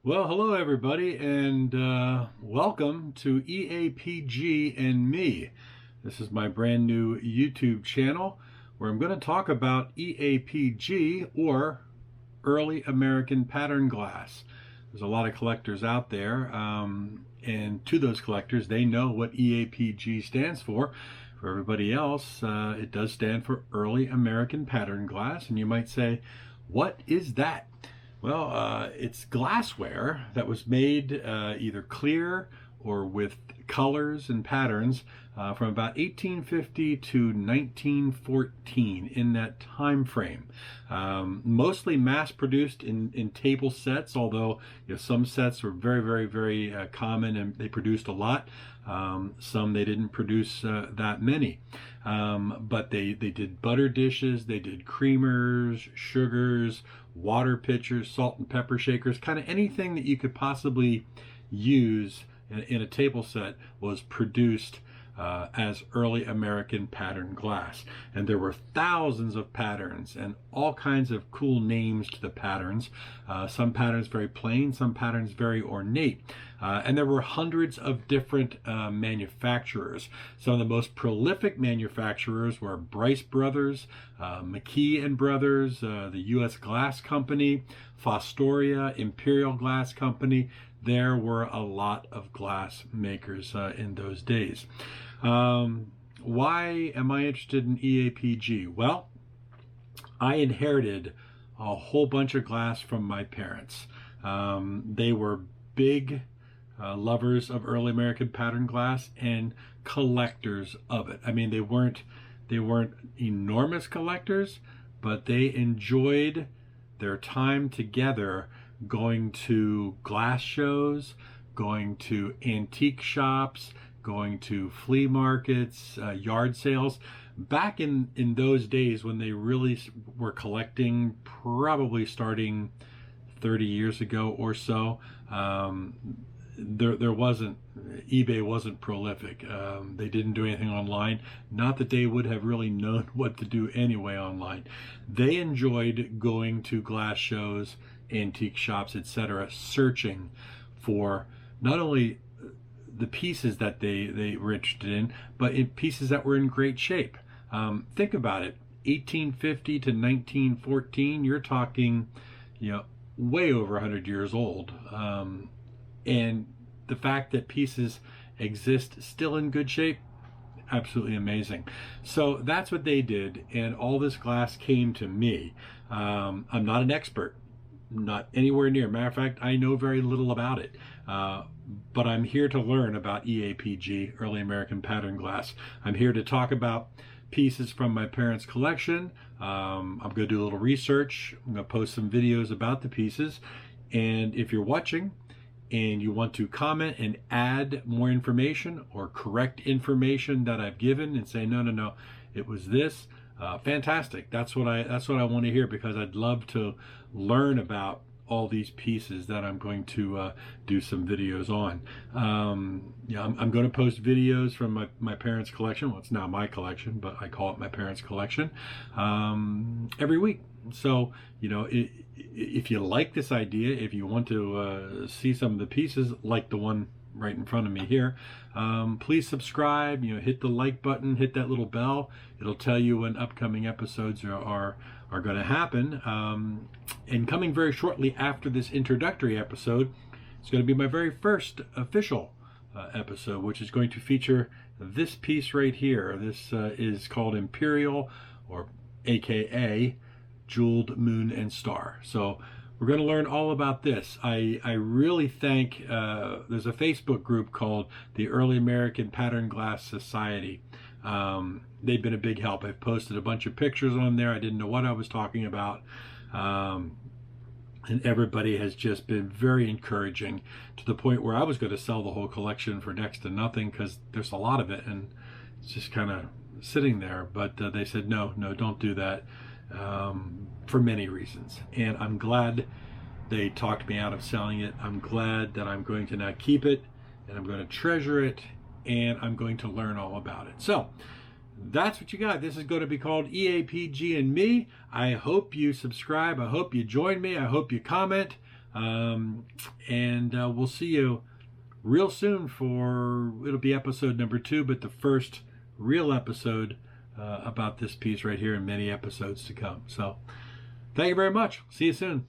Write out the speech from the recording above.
Well, hello everybody, and welcome to EAPG and Me. This is my brand new YouTube channel where I'm going to talk about EAPG, or Early American Pattern Glass. There's a lot of collectors out there, and to those collectors, they know what EAPG stands for. For everybody else, it does stand for Early American Pattern Glass, and you might say, what is that? Well, it's glassware that was made either clear or with colors and patterns from about 1850 to 1914, in that time frame. Mostly mass-produced in table sets, although some sets were very common and they produced a lot. Some they didn't produce that many. But they did butter dishes, they did creamers, sugars, water pitchers, salt and pepper shakers, kind of anything that you could possibly use in a table set was produced as Early American Pattern Glass. And there were thousands of patterns and all kinds of cool names to the patterns. Some patterns very plain, some patterns very ornate. And there were hundreds of different manufacturers. Some of the most prolific manufacturers were Bryce Brothers, McKee and Brothers, the U.S. Glass Company, Fostoria, Imperial Glass Company. There were a lot of glass makers in those days. Why am I interested in EAPG? Well, I inherited a whole bunch of glass from my parents. They were big lovers of Early American Pattern Glass and collectors of it. I mean, they weren't enormous collectors, but they enjoyed their time together going to glass shows, going to antique shops, going to flea markets, yard sales. Back in those days when they really were collecting, probably starting 30 years ago or so, there wasn't, eBay wasn't prolific. They didn't do anything online. Not that they would have really known what to do anyway online. They enjoyed going to glass shows, antique shops, etc., searching for not only the pieces that they were interested in, but in pieces that were in great shape. Think about it, 1850 to 1914, you're talking, way over 100 years old. And the fact that pieces exist still in good shape, absolutely amazing. So that's what they did, and all this glass came to me. I'm not an expert, not anywhere near. Matter of fact, I know very little about it. But I'm here to learn about EAPG, Early American Pattern Glass. I'm here to talk about pieces from my parents' collection. I'm going to do a little research. I'm going to post some videos about the pieces. And if you're watching and you want to comment and add more information or correct information that I've given and say, no, it was this, fantastic. That's what I want to hear, because I'd love to learn about all these pieces that I'm going to do some videos on. I'm going to post videos from my parents' collection. Well, it's now my collection, but I call it my parents' collection, every week. So, if you like this idea, if you want to see some of the pieces like the one right in front of me here, please subscribe, hit the like button, hit that little bell. It'll tell you when upcoming episodes are going to happen. And coming very shortly after this introductory episode, it's going to be my very first official episode, which is going to feature this piece right here. This is called Imperial, or AKA Jeweled Moon and Star. So we're going to learn all about this. I really thank, there's a Facebook group called the Early American Pattern Glass Society. They've been a big help. I've posted a bunch of pictures on there. I didn't know what I was talking about. And everybody has just been very encouraging, to the point where I was going to sell the whole collection for next to nothing, because there's a lot of it and it's just kind of sitting there. But they said, no, don't do that, for many reasons. And I'm glad they talked me out of selling it. I'm glad that I'm going to now keep it, and I'm going to treasure it, and I'm going to learn all about it. So that's what you got. This is going to be called EAPG and Me. I hope you subscribe. I hope you join me. I hope you comment. And we'll see you real soon for, it'll be episode number 2, but the first real episode about this piece right here, and many episodes to come. So thank you very much. See you soon.